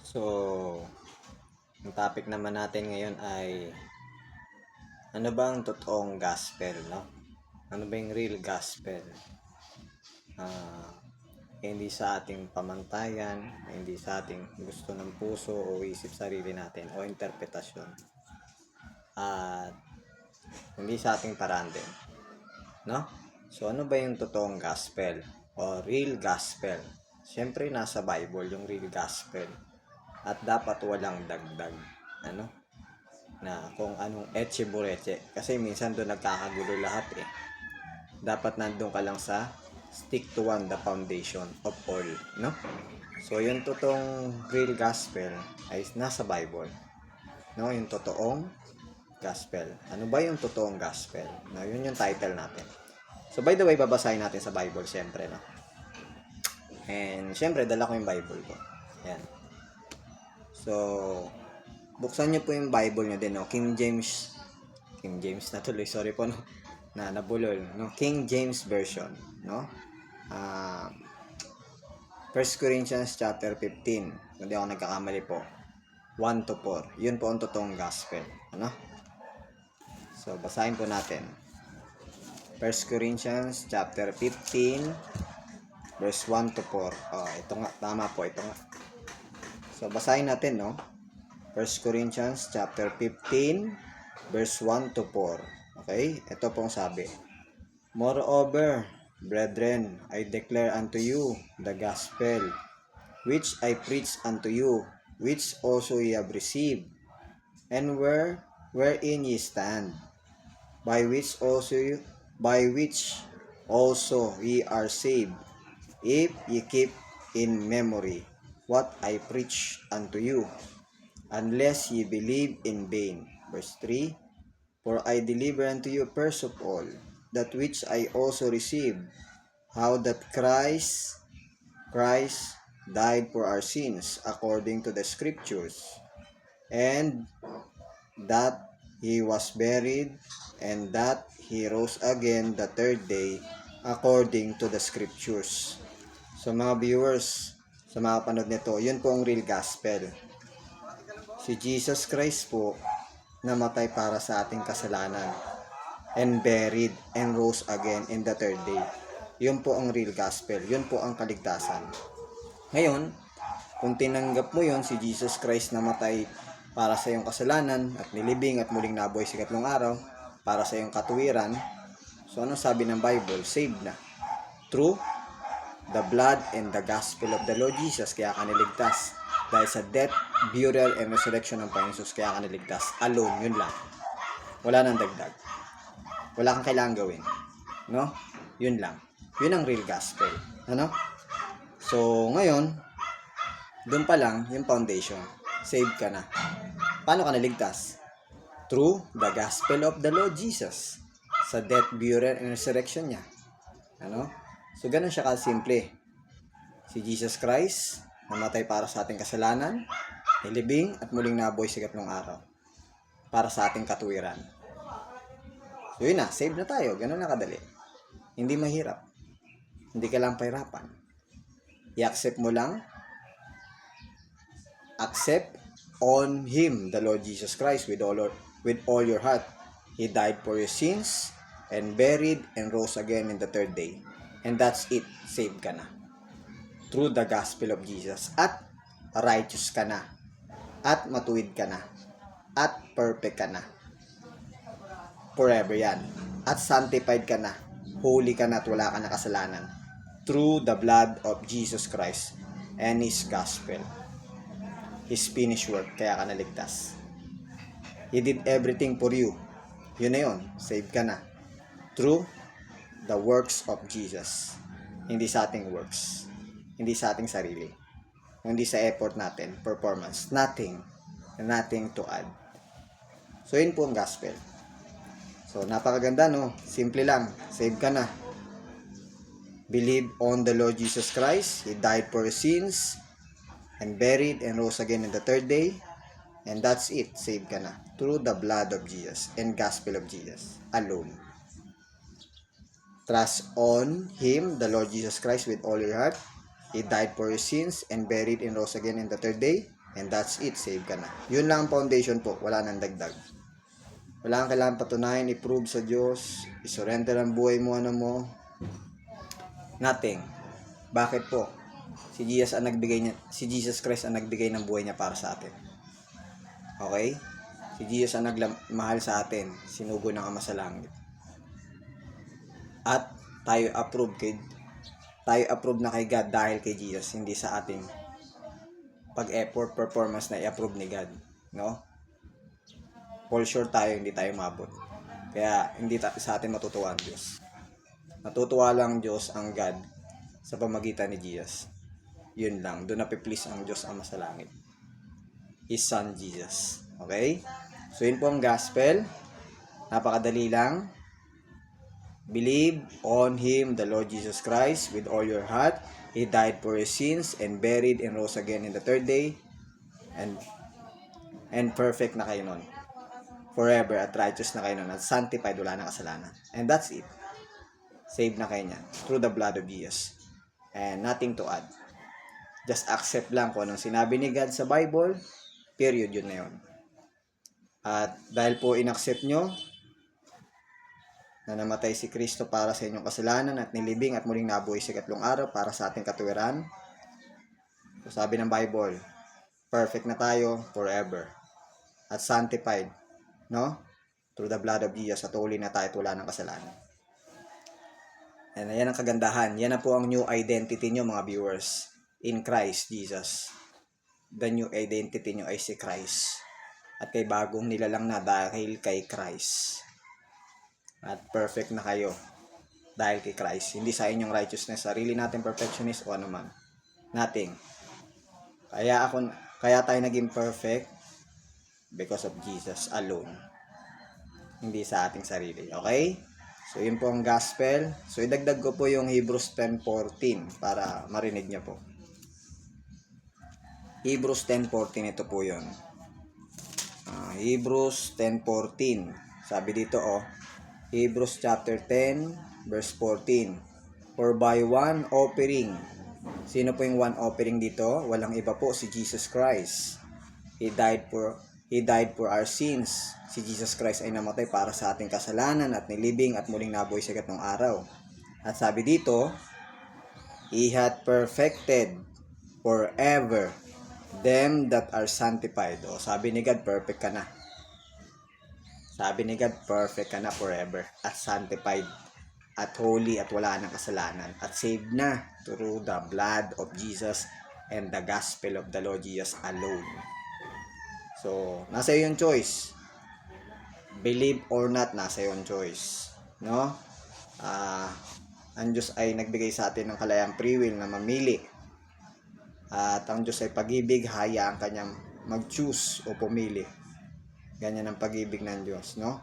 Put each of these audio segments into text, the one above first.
So, ang topic naman natin ngayon ay ano ba ang totoong gospel, no? Ano ba yung real gospel? Ah, hindi sa ating pamantayan, hindi sa ating gusto ng puso o isip sarili natin o interpretasyon. At hindi sa ating paraan din, no? So, ano ba yung totoong gospel o real gospel? Siyempre, nasa Bible yung real gospel. At dapat walang dagdag. Ano? Na kung anong etche bureche. Kasi minsan doon nagkakagulo lahat eh. Dapat nandun ka lang sa stick to one, the foundation of all. No? So, yung totoong real gospel ay nasa Bible. No? Yung totoong gospel. Ano ba yung totoong gospel? No, yun yung title natin. So, by the way, babasahin natin sa Bible, syempre, no? And, syempre, dala ko yung Bible ko. Yan. So, buksan nyo po yung Bible nyo din, no? King James na tuloy, sorry po, no? Nabulol, no? King James Version, no? 1 Corinthians chapter 15, hindi ako nagkakamali po, 1 to 4, yun po ang totoong gospel, ano? So, basahin po natin. 1 Corinthians chapter 15, verse 1 to 4. Oh, ito nga, tama po, ito nga. So, basahin natin, no? 1 Corinthians chapter 15, verse 1 to 4. Okay? Ito pong sabi. Moreover, brethren, I declare unto you the gospel, which I preach unto you, which also ye have received, and wherein ye stand, by which also ye are saved, if ye keep in memory what I preach unto you, unless ye believe in vain. Verse 3, For I deliver unto you first of all that which I also received, how that Christ died for our sins according to the Scriptures, and that He was buried, and that He rose again the third day according to the Scriptures. So mga viewers, sa mga panood nito, yun po ang real gospel. Si Jesus Christ po namatay para sa ating kasalanan, and buried and rose again in the third day. Yun po ang real gospel. Yun po ang kaligtasan. Ngayon, kung tinanggap mo yun, si Jesus Christ namatay para sa iyong kasalanan at nilibing at muling nabuhay sa ikatlong araw para sa iyong katuwiran, so ano sabi ng Bible? Saved na. Through the blood and the gospel of the Lord Jesus, kaya ka niligtas. Dahil sa death, burial, and resurrection ng Panginoon Jesus, kaya ka niligtas. Alone, yun lang. Wala nang dagdag. Wala kang kailangan gawin. No? Yun lang. Yun ang real gospel. Ano? So, ngayon, doon pa lang, yung foundation. Saved ka na. Paano ka naligtas? Through the gospel of the Lord Jesus. Sa death, burial, and resurrection niya. Ano? So, ganun siya kasimple. Si Jesus Christ, namatay para sa ating kasalanan, nilibing, at muling nabuhay sa ikatlong araw. Para sa ating katuwiran. So yun na, save na tayo. Ganun na kadali. Hindi mahirap. Hindi ka lang pahirapan. I-accept mo lang. Accept on Him, the Lord Jesus Christ, with all your heart. He died for your sins, and buried, and rose again in the third day. And that's it. Save ka na. Through the gospel of Jesus. At righteous ka na. At matuwid ka na. At perfect ka na. Forever yan. At sanctified ka na. Holy ka na at wala ka na kasalanan. Through the blood of Jesus Christ and His gospel. His finished work. Kaya ka naligtas. He did everything for you. Yun na yun. Save ka na. Through the works of Jesus. Hindi sa ating works. Hindi sa ating sarili. Hindi sa effort natin. Performance. Nothing. Nothing to add. So yun po ang gospel. So, napakaganda, no? Simple lang. Save ka na. Believe on the Lord Jesus Christ. He died for your sins, and buried, and rose again in the third day. And that's it. Save ka na. Through the blood of Jesus and gospel of Jesus. Alone. Trust on Him, the Lord Jesus Christ, with all your heart. He died for your sins, and buried, and rose again in the third day. And that's it, save ka na. Yun lang ang foundation po, wala nang dagdag. Wala kang kailangan patunayan, i-prove sa Diyos, i-surrender ang buhay mo, nothing. Bakit po? Si Jesus Christ ang nagbigay ng buhay niya para sa atin. Okay? Si Jesus ang nagmahal sa atin, sinugo ng Ama sa langit. At tayo approve na kay God dahil kay Jesus, hindi sa ating pag-effort, performance na i-approve ni God, no? Fall short tayo, hindi tayo mabot. Kaya hindi sa atin matutuwa ang Diyos. Natutuwa lang Diyos, ang God, sa pamagitan ni Jesus. Yun lang, doon na-please ang Diyos Ama sa langit. His Son Jesus. Okay? So yun po ang gospel. Napakadali lang. Believe on Him, the Lord Jesus Christ, with all your heart. He died for your sins and buried and rose again in the third day. And perfect na kayo nun. Forever at righteous na kayo nun. At sanctified, wala na kasalanan. And that's it. Saved na kayo niyan. Through the blood of Jesus. And nothing to add. Just accept lang kung anong sinabi ni God sa Bible. Period, yun na yun. At dahil po inaccept nyo na namatay si Kristo para sa inyong kasalanan at nilibing at muling nabuhay sa ikatlong araw para sa ating katuwiran. So sabi ng Bible, perfect na tayo forever. At sanctified, no? Through the blood of Jesus, at holy na tayo at wala ng kasalanan. And yan ang kagandahan. Yan na po ang new identity nyo, mga viewers. In Christ Jesus. The new identity nyo ay si Christ. At kay bagong nilalang na dahil kay Christ. At perfect na kayo dahil kay Christ. Hindi sa inyong righteousness, sarili natin perfectionist o anuman. Nothing. Kaya tayo naging perfect because of Jesus alone. Hindi sa ating sarili. Okay? So, yun po ang gospel. So, idagdag ko po yung Hebrews 10:14 para marinig niyo po. Hebrews 10:14, ito po yun. Hebrews 10:14. Sabi dito, Hebrews chapter 10, verse 14. For by one offering, sino po yung one offering dito? Walang iba po, si Jesus Christ. He died for our sins. Si Jesus Christ ay namatay para sa ating kasalanan at nilibing at muling nabuhay sa ikatlong araw. At sabi dito, He hath perfected forever them that are sanctified. O, sabi ni God, perfect ka na. Sabi ni God, perfect ka na forever at sanctified at holy at wala ng kasalanan at saved na through the blood of Jesus and the gospel of the Lord Jesus alone. So, nasa iyo yung choice. Believe or not, nasa iyo yung choice. No? Ang Diyos ay nagbigay sa atin ng kalayang free will na mamili. At ang Diyos ay pag-ibig, hayaan kanyang mag-choose o pumili. Ganyan ang pag-ibig ng Diyos, no?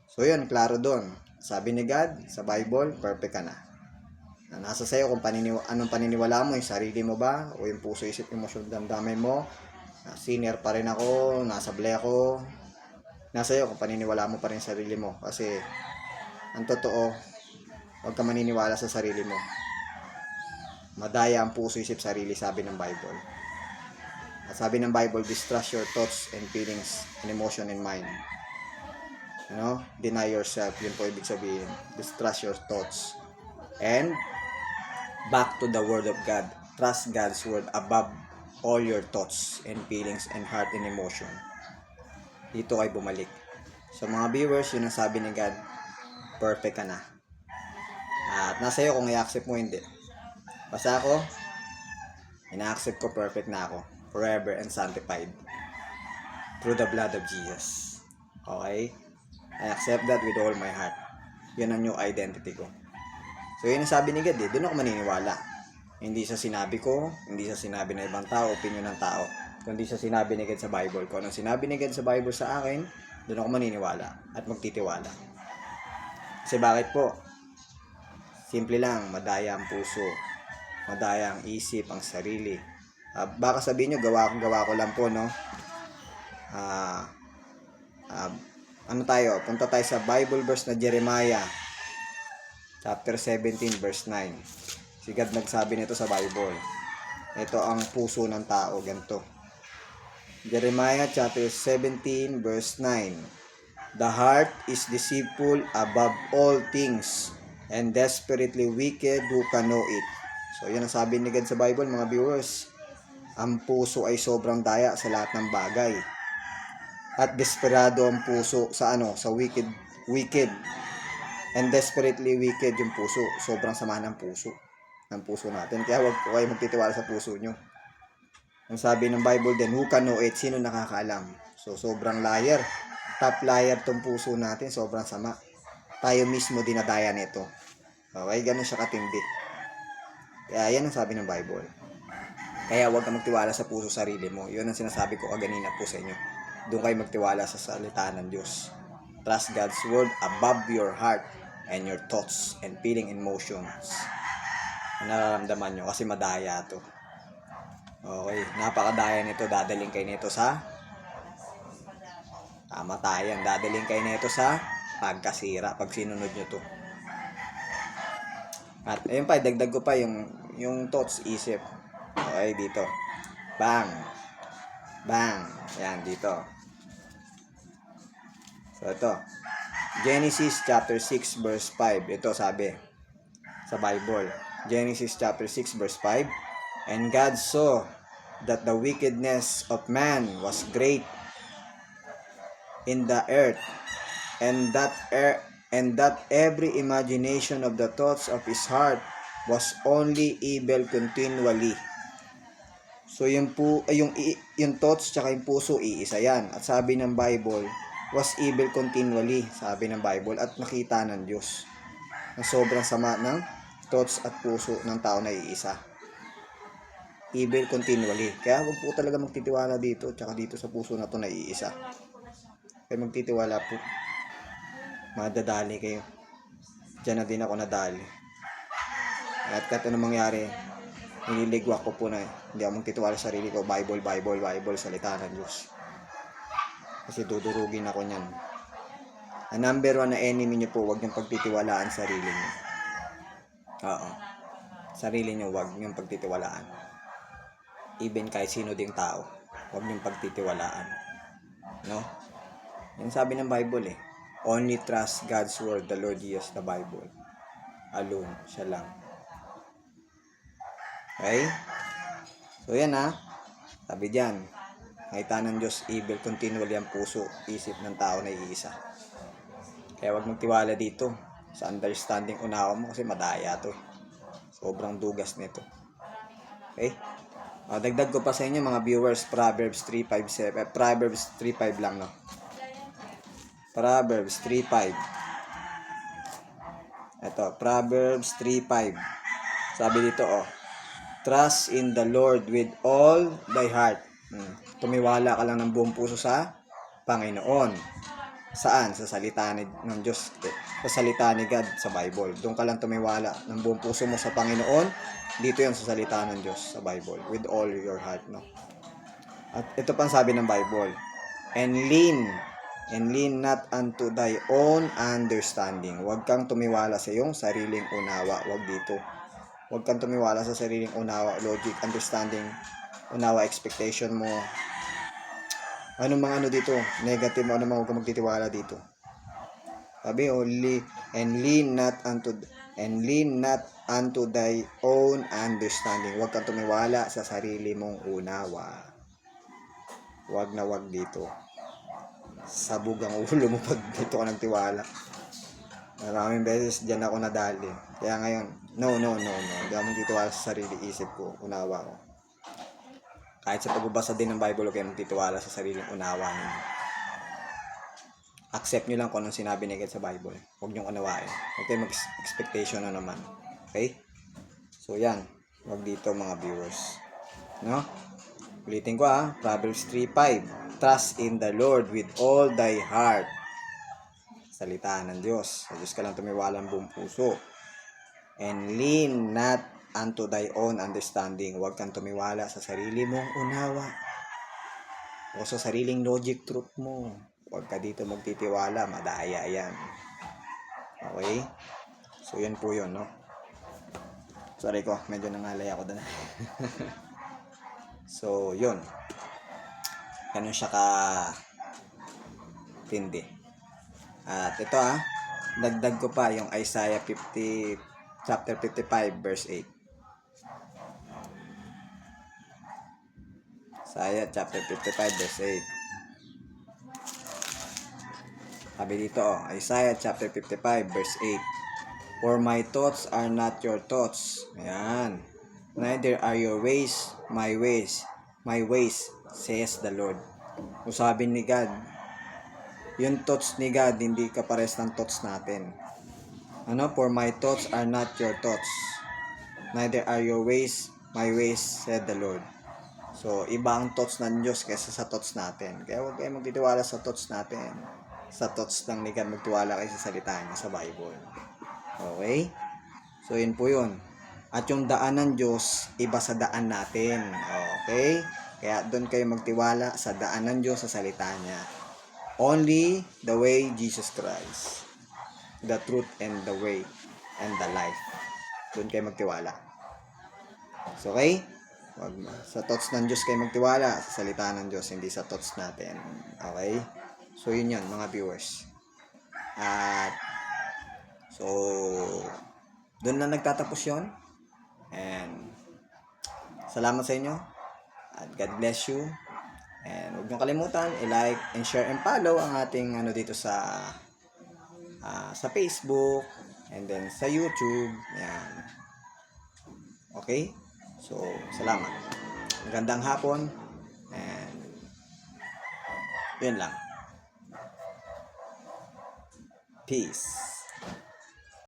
So, yun, klaro doon. Sabi ni God sa Bible, perfect ka na. Nasa sa'yo kung anong paniniwala mo, yung sarili mo ba? O yung puso, isip, emosyon, damdamin mo? Sinner pa rin ako, nasablay ako. Nasa iyo kung paniniwala mo pa rin sa sarili mo. Kasi, ang totoo, huwag ka maniniwala sa sarili mo. Madaya ang puso, isip, sarili, sabi ng Bible. At sabi ng Bible, distrust your thoughts and feelings and emotion and mind. Deny yourself. Yun po ibig sabihin. Distrust your thoughts. And back to the Word of God. Trust God's Word above all your thoughts and feelings and heart and emotion. Dito kayo bumalik. So mga viewers, yun ang sabi ni God, perfect ka na. At nasa iyo kung i-accept mo hindi. Basta ako, ina-accept ko, perfect na ako. Forever and sanctified. Through the blood of Jesus. Okay? I accept that with all my heart. Yun ang new identity ko. So yun ang sabi ni God, doon ako maniniwala. Hindi sa sinabi ko, hindi sa sinabi ng ibang tao, opinion ng tao, kundi sa sinabi ni God sa Bible. Kung anong sinabi ni God sa Bible sa akin, doon ako maniniwala at magtitiwala. Kasi bakit po? Simple lang, madaya ang puso, madaya ang isip, ang sarili. Baka sabihin nyo, gawa ko lang po, no? Punta tayo sa Bible verse na Jeremiah chapter 17 verse 9. Si God nagsabi nito sa Bible. Ito ang puso ng tao, ganito. Jeremiah chapter 17 verse 9. The heart is deceitful above all things and desperately wicked, who can know it? So yan ang sabi ni God sa Bible, mga viewers. Ang puso ay sobrang daya sa lahat ng bagay. At desperado ang puso sa sa wicked. And desperately wicked yung puso. Sobrang sama ng puso natin. Kaya huwag po kayo magtitiwala sa puso nyo. Ang sabi ng Bible din, who can know it? Sino nakakaalam? So, sobrang liar. Top liar tong puso natin. Sobrang sama. Tayo mismo dinadaya nito. Okay? Ganun siya katindi. Kaya yan ang sabi ng Bible. Kaya huwag ka magtiwala sa puso sarili mo. Yun ang sinasabi ko kaganina po sa inyo. Doon kayo magtiwala sa salita ng Diyos. Trust God's word above your heart and your thoughts and feeling emotions. Nararamdaman nyo kasi madaya to. Okay, napakadaya nito. Dadaling kayo nito sa kamatayan. Dadaling kayo nito sa pagkasira pag sinunod nyo to. At ayun pa, dagdag ko pa yung thoughts, isip. Okay, dito. Bang. Bang. Yan, dito. So, ito. Genesis chapter 6 verse 5. Ito sabi sa Bible. Genesis chapter 6 verse 5. And God saw that the wickedness of man was great in the earth, and that every imagination of the thoughts of his heart was only evil continually. So yung thoughts tsaka yung puso, iisa yan. At sabi ng Bible, was evil continually, sabi ng Bible, at nakita ng Diyos na sobrang sama ng thoughts at puso ng tao na iisa. Evil continually. Kaya huwag po talaga magtitiwala dito tsaka dito sa puso na to na iisa. Kaya magtitiwala po, madadali kayo. Diyan na din ako nadali. At kahit anong mangyari, nililigwak ko po na hindi ako magtitiwala sa sarili ko. Bible, salita ng Diyos. Kasi dudurugin ako niyan. Ang number 1 na enemy niyo po, huwag niyong pagtitiwalaan sarili niyo. Oo. Sarili niyo, huwag niyong pagtitiwalaan. Even kahit sino ding tao, huwag niyong pagtitiwalaan. No? Yan sabi ng Bible eh. Only trust God's word, the Lord is the Bible. Alone, siya lang. Okay? So yan sabi dyan, nakita ng Diyos evil continually ang puso, isip ng tao na iisa. Kaya huwag magtiwala dito sa understanding unawa mo kasi madaya to. Sobrang dugas nito. Okay? Dagdag ko pa sa inyo mga viewers, Proverbs 3:5 lang, no? Proverbs 3:5. Ito, Proverbs 3:5. Sabi dito, trust in the Lord with all thy heart. Tumiwala ka lang ng buong puso sa Panginoon. Saan? Sa salita ng Diyos. Sa salita ni God sa Bible. Doon ka lang tumiwala ng buong puso mo sa Panginoon. Dito yan sa salita ng Diyos sa Bible. With all your heart, no? At ito pang sabi ng Bible. And lean not unto thy own understanding. Huwag kang tumiwala sa iyong sariling unawa. Huwag dito. Huwag kang tumiwala sa sariling unawa, logic, understanding, unawa, expectation mo. Anong mga dito? Negative mo, huwag kang magtitiwala dito. Sabi, and lean not unto thy own understanding. Huwag kang tumiwala sa sarili mong unawa. Huwag na huwag dito. Sabog ang ulo mo pag dito ka nagtiwala. Maraming beses dyan ako nadali. Kaya ngayon, no. Hindi ako magtitiwala sa sarili, isip ko, unawa ko. Kahit sa pagbabasa din ng Bible, huwag kayo magtitiwala sa sariling unawa ninyo. Accept nyo lang kung anong sinabi ni God sa Bible. Huwag nyo unawain. Huwag kayo mag-expectation na naman. Okay? So, yan. Huwag dito mga viewers. No? Ulitin ko Proverbs 3:5. Trust in the Lord with all thy heart. Salita ng Diyos. Sa Diyos ka lang tumiwala ng buong puso. And lean not unto thy own understanding. Huwag kang tumiwala sa sarili mong unawa. O sa sariling logic truth mo. Huwag ka dito magtitiwala. Madaya yan. Okay? So, yan po yun, no? Sorry ko, medyo nangalay ako doon. So, yun. Ganun siya ka tindi. At ito dagdag ko pa yung Isaiah 50, chapter 55, verse 8. Isaiah chapter 55, verse 8. Sabi dito, Isaiah chapter 55, verse 8. For my thoughts are not your thoughts. Ayan. Neither are your ways my ways. My ways, says the Lord. Kung sabi ni God, yung thoughts ni God, hindi kapares ng thoughts natin. For my thoughts are not your thoughts. Neither are your ways my ways, said the Lord. So, iba ang thoughts ng Diyos kaysa sa thoughts natin. Kaya huwag kayo magtitiwala sa thoughts natin. Sa thoughts ng ni God, magtiwala kayo sa salita niya sa Bible. Okay? So, yun po yun. At yung daan ng Diyos, iba sa daan natin. Okay? Kaya doon kayo magtiwala sa daan ng Diyos, sa salita niya. Only the way Jesus Christ. The truth and the way and the life. Doon kayo magtiwala. So, okay? Wag sa thoughts ng Diyos kayo magtiwala, sa salita ng Diyos, hindi sa thoughts natin. Okay? So, yun yun, mga viewers. At, so, doon na nagtatapos yun. And, salamat sa inyo. At God bless you. And, huwag nyo kalimutan, i-like and share and follow ang ating dito sa Facebook, and then sa YouTube. Yan. Okay? So, salamat. Magandang hapon. And, yun lang. Peace.